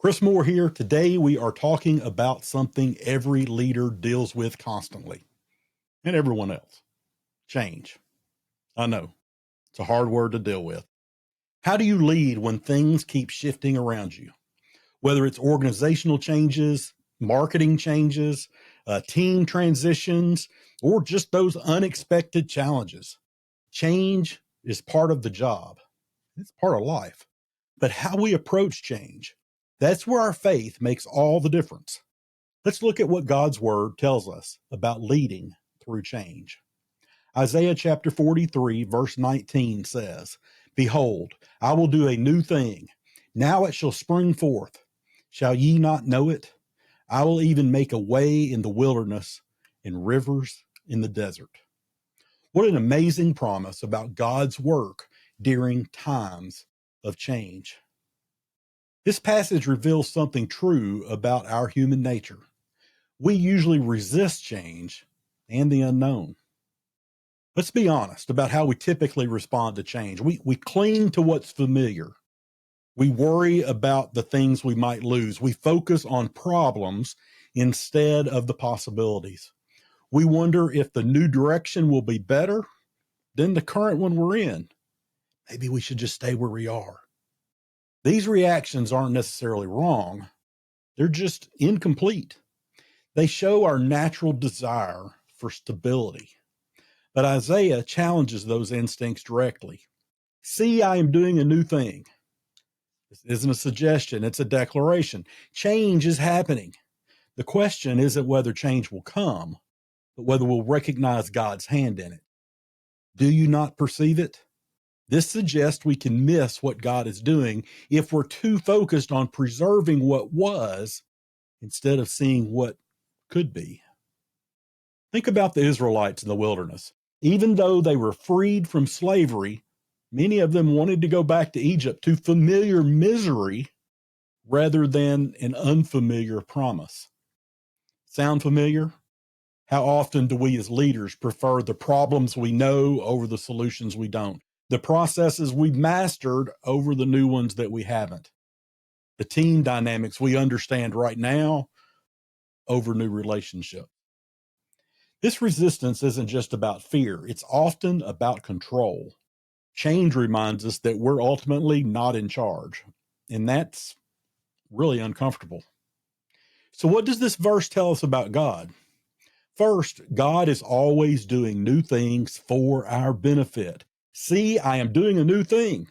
Chris Moore here. Today we are talking about something every leader deals with constantly, and everyone else. Change. I know, it's a hard word to deal with. How do you lead when things keep shifting around you? Whether it's organizational changes, marketing changes, team transitions, or just those unexpected challenges. Change is part of the job. It's part of life. But how we approach change, that's where our faith makes all the difference. Let's look at what God's word tells us about leading through change. Isaiah chapter 43, verse 19 says, "Behold, I will do a new thing. Now it shall spring forth. Shall ye not know it? I will even make a way in the wilderness and rivers in the desert." What an amazing promise about God's work during times of change. This passage reveals something true about our human nature. We usually resist change and the unknown. Let's be honest about how we typically respond to change. We cling to what's familiar. We worry about the things we might lose. We focus on problems instead of the possibilities. We wonder if the new direction will be better than the current one we're in. Maybe we should just stay where we are. These reactions aren't necessarily wrong. They're just incomplete. They show our natural desire for stability. But Isaiah challenges those instincts directly. See, I am doing a new thing. This isn't a suggestion, it's a declaration. Change is happening. The question isn't whether change will come, but whether we'll recognize God's hand in it. Do you not perceive it? This suggests we can miss what God is doing if we're too focused on preserving what was instead of seeing what could be. Think about the Israelites in the wilderness. Even though they were freed from slavery, many of them wanted to go back to Egypt to familiar misery rather than an unfamiliar promise. Sound familiar? How often do we as leaders prefer the problems we know over the solutions we don't? The processes we've mastered over the new ones that we haven't? The team dynamics we understand right now over new relationships? This resistance isn't just about fear. It's often about control. Change reminds us that we're ultimately not in charge, and that's really uncomfortable. So what does this verse tell us about God? First, God is always doing new things for our benefit. See, I am doing a new thing.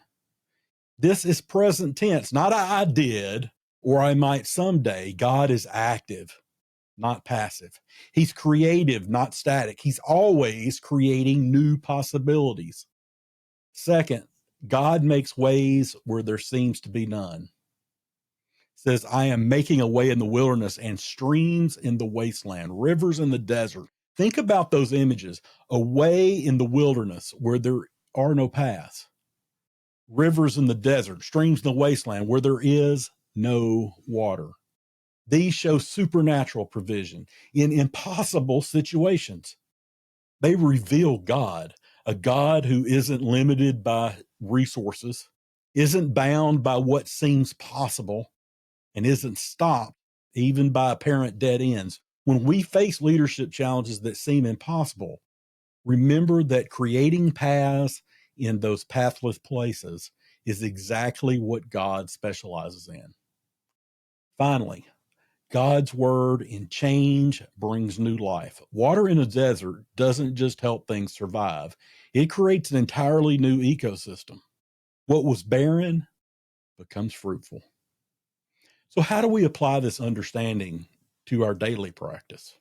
This is present tense, not I did, or I might someday. God is active, not passive. He's creative, not static. He's always creating new possibilities. Second, God makes ways where there seems to be none. It says, I am making a way in the wilderness and streams in the wasteland, rivers in the desert. Think about those images. A way in the wilderness where there are no paths. Rivers in the desert, streams in the wasteland where there is no water. These show supernatural provision in impossible situations. They reveal God, a God who isn't limited by resources, isn't bound by what seems possible, and isn't stopped even by apparent dead ends. When we face leadership challenges that seem impossible, remember that creating paths in those pathless places is exactly what God specializes in. Finally, God's word in change brings new life. Water in a desert doesn't just help things survive. It creates an entirely new ecosystem. What was barren becomes fruitful. So how do we apply this understanding to our daily practice?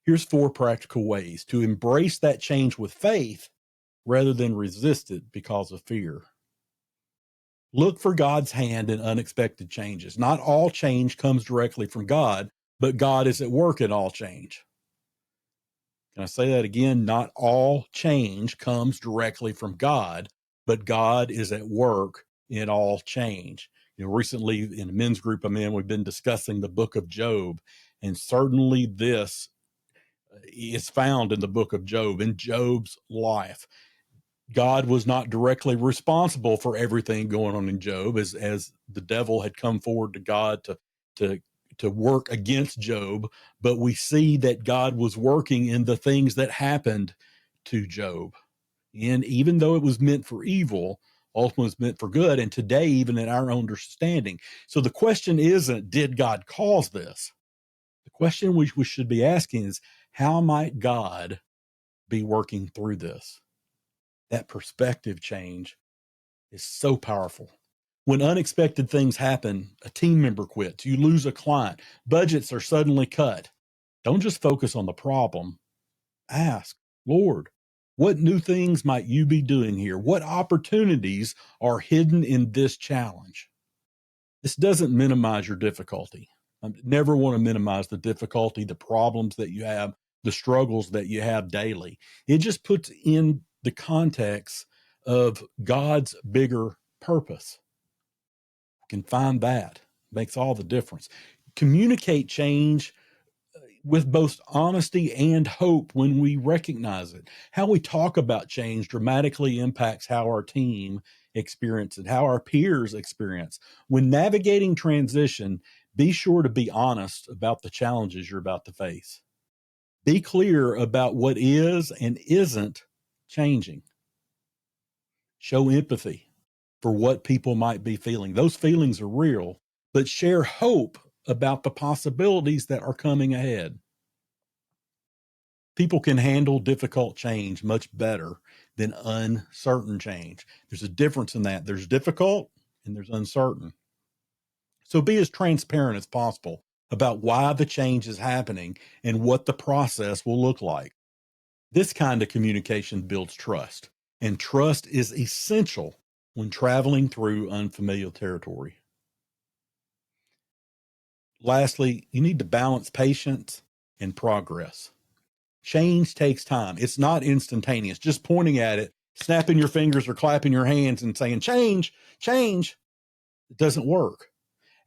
Here's 4 practical ways to embrace that change with faith rather than resist it because of fear. Look for God's hand in unexpected changes. Not all change comes directly from God, but God is at work in all change. Can I say that again? Not all change comes directly from God, but God is at work in all change. Recently in the men's group I'm in, we've been discussing the book of Job, and certainly this is found in the book of Job, in Job's life. God was not directly responsible for everything going on in Job, as the devil had come forward to God to to work against Job, but we see that God was working in the things that happened to Job. And even though it was meant for evil, ultimately it's meant for good. And today, even in our understanding. So the question isn't, did God cause this? The question we should be asking is, how might God be working through this? That perspective change is so powerful. When unexpected things happen, a team member quits, you lose a client, budgets are suddenly cut. Don't just focus on the problem. Ask, Lord, what new things might you be doing here? What opportunities are hidden in this challenge? This doesn't minimize your difficulty. I never want to minimize the difficulty, the problems that you have, the struggles that you have daily. It just puts in the context of God's bigger purpose. You can find that. Makes all the difference. Communicate change with both honesty and hope when we recognize it. How we talk about change dramatically impacts how our team experience it, how our peers experience. When navigating transition, be sure to be honest about the challenges you're about to face. Be clear about what is and isn't changing. Show empathy for what people might be feeling. Those feelings are real, but share hope about the possibilities that are coming ahead. People can handle difficult change much better than uncertain change. There's a difference in that. There's difficult and there's uncertain. So be as transparent as possible about why the change is happening and what the process will look like. This kind of communication builds trust, and trust is essential when traveling through unfamiliar territory. Lastly, you need to balance patience and progress. Change takes time. It's not instantaneous. Just pointing at it, snapping your fingers or clapping your hands and saying, change, change, it doesn't work.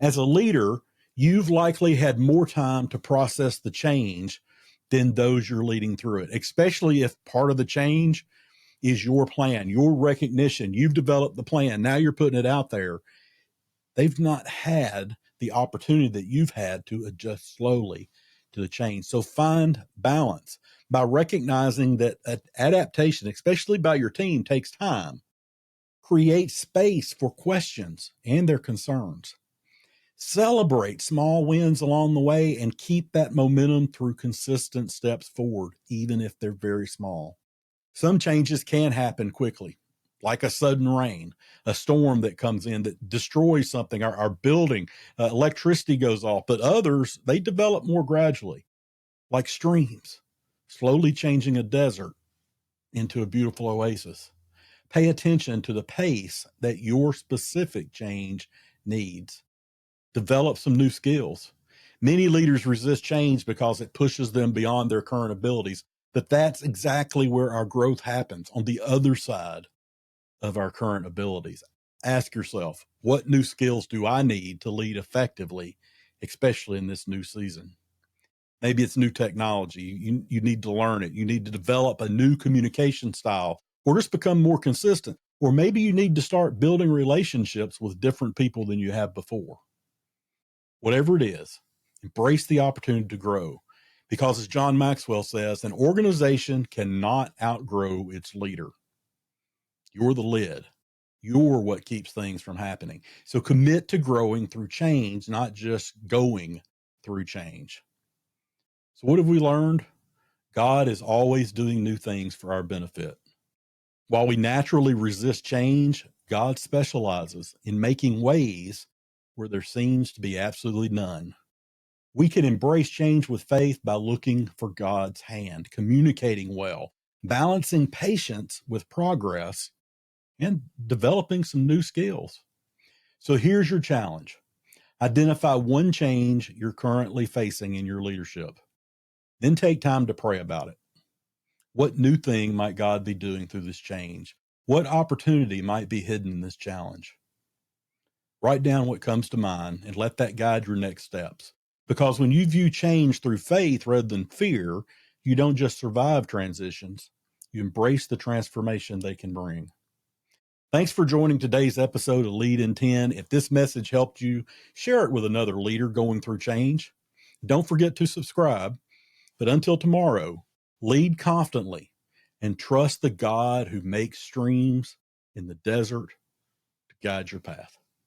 As a leader, you've likely had more time to process the change than those you're leading through it, especially if part of the change is your plan, your recognition. You've developed the plan. Now you're putting it out there. They've not had the opportunity that you've had to adjust slowly to the change. So find balance by recognizing that adaptation, especially by your team, takes time. Create space for questions and their concerns. Celebrate small wins along the way and keep that momentum through consistent steps forward, even if they're very small. Some changes can happen quickly, like a sudden rain, a storm that comes in that destroys something, our building, electricity goes off. But others, they develop more gradually, like streams, slowly changing a desert into a beautiful oasis. Pay attention to the pace that your specific change needs. Develop some new skills. Many leaders resist change because it pushes them beyond their current abilities, but that's exactly where our growth happens, on the other side of our current abilities. Ask yourself, what new skills do I need to lead effectively, especially in this new season? Maybe it's new technology. You need to learn it. You need to develop a new communication style or just become more consistent. Or maybe you need to start building relationships with different people than you have before. Whatever it is, embrace the opportunity to grow. Because as John Maxwell says, an organization cannot outgrow its leader. You're the lid. You're what keeps things from happening. So commit to growing through change, not just going through change. So what have we learned? God is always doing new things for our benefit. While we naturally resist change, God specializes in making ways where there seems to be absolutely none. We can embrace change with faith by looking for God's hand, communicating well, balancing patience with progress, and developing some new skills. So here's your challenge. Identify one change you're currently facing in your leadership. Then take time to pray about it. What new thing might God be doing through this change? What opportunity might be hidden in this challenge? Write down what comes to mind and let that guide your next steps. Because when you view change through faith rather than fear, you don't just survive transitions, You embrace the transformation they can bring. Thanks for joining today's episode of Lead in 10. If this message helped you, share it with another leader going through change. Don't forget to subscribe. But until tomorrow, lead confidently and trust the God who makes streams in the desert to guide your path.